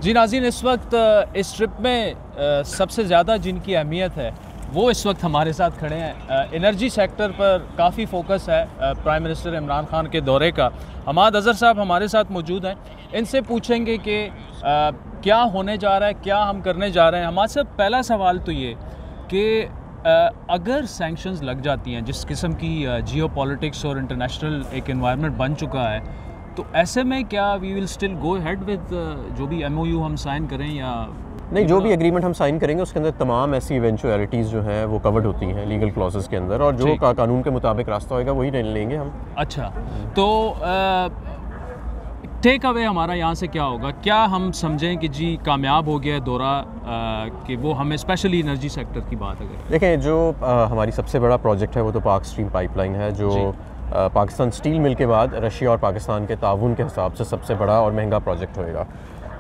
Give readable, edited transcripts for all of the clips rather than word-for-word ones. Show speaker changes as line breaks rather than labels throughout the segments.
जी नाज़रीन, इस वक्त इस ट्रिप में सबसे ज़्यादा जिनकी अहमियत है वो इस वक्त हमारे साथ खड़े हैं। एनर्जी सेक्टर पर काफ़ी फोकस है प्राइम मिनिस्टर इमरान खान के दौरे का। हमाद अज़हर साहब हमारे साथ मौजूद हैं, इनसे पूछेंगे कि क्या होने जा रहा है, क्या हम करने जा रहे हैं। हमारे साथ पहला सवाल तो ये कि अगर सैंक्शंस लग जाती हैं, जिस किस्म की जियोपॉलिटिक्स और इंटरनेशनल एक एनवायरनमेंट बन चुका है, तो ऐसे में क्या we will still go head with जो भी MOU हम साइन करें या
नहीं? जो भी एग्रीमेंट हम साइन करेंगे उसके अंदर तमाम ऐसी इवेंचुअलिटीज़ जो हैं वो कवर्ड होती हैं लीगल क्लॉजेस के अंदर, और जो कानून के मुताबिक रास्ता होगा वही लेंगे हम।
अच्छा, तो टेक अवे हमारा यहाँ से क्या होगा? क्या हम समझें कि जी कामयाब हो गया दौरा, कि वो हमें स्पेशली एनर्जी सेक्टर की बात अगर
देखें, जो हमारी सबसे बड़ा प्रोजेक्ट है वो तो पाक स्ट्रीम पाइपलाइन है, जो पाकिस्तान स्टील मिल के बाद रशिया और पाकिस्तान के ताउन के हिसाब से सबसे बड़ा और महंगा प्रोजेक्ट होएगा।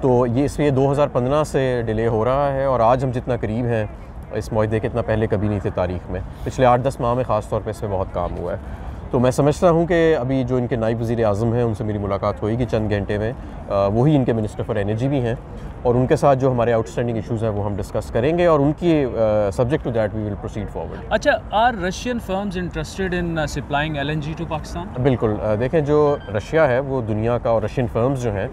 तो ये इसलिए 2015 से डिले हो रहा है, और आज हम जितना करीब हैं इस मुआहदे के इतना पहले कभी नहीं थे तारीख़ में। पिछले 8-10 माह में ख़ास तौर पे इस पर बहुत काम हुआ है। तो मैं समझता हूँ कि अभी जो इनके नायब वज़ीर आज़म हैं उनसे मेरी मुलाकात होगी चंद घंटे में, वही इनके मिनिस्टर फॉर एनर्जी भी हैं, और उनके साथ जो हमारे आउटस्टैंडिंग इशूज़ हैं वो हम डिस्कस करेंगे, और उनकी subject to that we will proceed forward.
अच्छा, are Russian firms interested in supplying LNG to Pakistan?
बिल्कुल। देखें, जो रशिया है वो दुनिया का, और रशियन फर्म्स जो हैं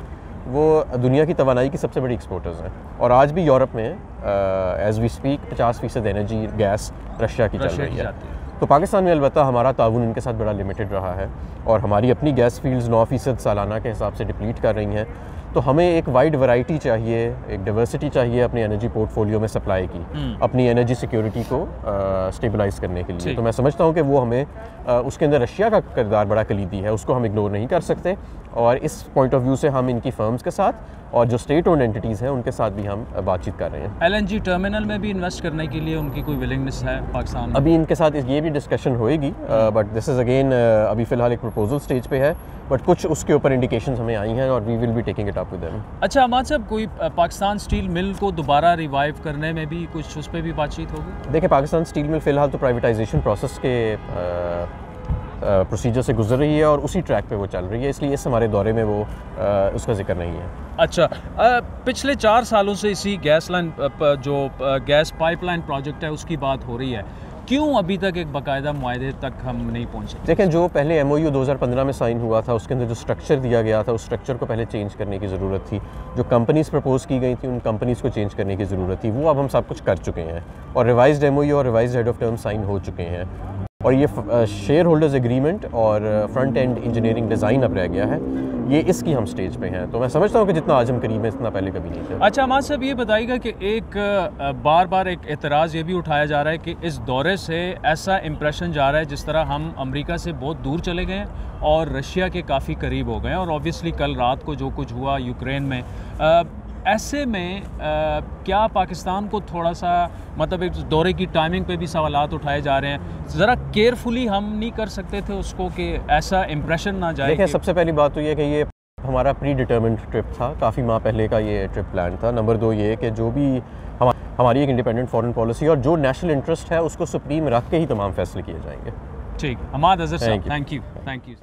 वो दुनिया की तवानाई की सबसे बड़ी एक्सपोर्टर्स हैं, और आज भी यूरोप में as we speak 50% energy gas Russia की चल रही है। तो पाकिस्तान में अलबत्ता हमारा ताउन इनके साथ बड़ा लिमिटेड रहा है, और हमारी अपनी गैस फील्ड्स 9% सालाना के हिसाब से डिप्लीट कर रही हैं। तो हमें एक वाइड वैरायटी चाहिए, एक डाइवर्सिटी चाहिए अपनी एनर्जी पोर्टफोलियो में सप्लाई की, अपनी एनर्जी सिक्योरिटी को स्टेबलाइज करने के लिए। तो मैं समझता हूँ कि वो हमें उसके अंदर रशिया का किरदार बड़ा कलीदी है, उसको हम इग्नोर नहीं कर सकते, और इस पॉइंट ऑफ व्यू से हम इनकी फर्म्स के साथ और जो स्टेट ओन्ड एंटिटीज़ हैं उनके साथ भी हम बातचीत कर रहे हैं।
LNG टर्मिनल में भी इन्वेस्ट करने के लिए उनकी कोई विलिंगनेस है पाकिस्तान में?
अभी इनके साथ ये भी डिस्कशन होएगी, बट दिस इज़ अगेन अभी फ़िलहाल एक प्रपोजल स्टेज पे है, बट कुछ उसके ऊपर इंडिकेशंस हमें आई हैं, और we will be taking it up with them.
अच्छा अहमद साहब, कोई पाकिस्तान स्टील मिल को दोबारा रिवाइव करने में भी कुछ उस पर भी बातचीत होगी?
देखिए, पाकिस्तान स्टील मिल फ़िलहाल तो प्राइवेटाइजेशन प्रोसेस के प्रोसीजर से गुजर रही है, और उसी ट्रैक पे वो चल रही है, इसलिए इस हमारे दौरे में वो उसका जिक्र नहीं है।
अच्छा, पिछले 4 सालों से इसी गैस लाइन जो गैस पाइपलाइन प्रोजेक्ट है उसकी बात हो रही है, क्यों अभी तक एक बाकायदा मुआहदे तक हम नहीं पहुँचे?
देखें, जो पहले MOU 2015 में साइन हुआ था उसके अंदर जो स्ट्रक्चर दिया गया था उस स्ट्रक्चर को पहले चेंज करने की ज़रूरत थी। जो कंपनीज़ प्रपोज़ की गई थी उन कंपनीज़ को चेंज करने की ज़रूरत थी, वो अब हम सब कुछ कर चुके हैं, और रिवाइज्ड MOU और revised head of term sign हो चुके हैं, और ये शेयर होल्डर्स एग्रीमेंट और फ्रंट एंड इंजीनियरिंग डिज़ाइन अब रह गया है। ये इसकी हम स्टेज पे हैं, तो मैं समझता हूँ कि जितना आज हम करीब हैं इतना पहले कभी नहीं थे।
अच्छा अहमद साहब, ये बताइएगा कि एक बार बार एक एतराज़ ये भी उठाया जा रहा है कि इस दौरे से ऐसा इम्प्रेशन जा रहा है जिस तरह हम अमेरिका से बहुत दूर चले गए और रशिया के काफ़ी करीब हो गए, और ऑब्वियसली कल रात को जो कुछ हुआ यूक्रेन में, ऐसे में क्या पाकिस्तान को थोड़ा सा मतलब एक दौरे की टाइमिंग पे भी सवालात उठाए जा रहे हैं, ज़रा केयरफुली हम नहीं कर सकते थे उसको कि ऐसा इम्प्रेशन ना जाए?
देखिए, सबसे पहली बात तो ये कि ये हमारा प्री डिटर्मिन्ड ट्रिप था, काफ़ी माह पहले का ये ट्रिप प्लान था। नंबर 2 ये कि जो भी हमारी एक इंडिपेंडेंट फॉरेन पॉलिसी और जो नेशनल इंटरेस्ट है उसको सुप्रीम रख के ही तमाम फैसले किए जाएंगे।
ठीक, हमाद अज़हर साहब, थैंक यू।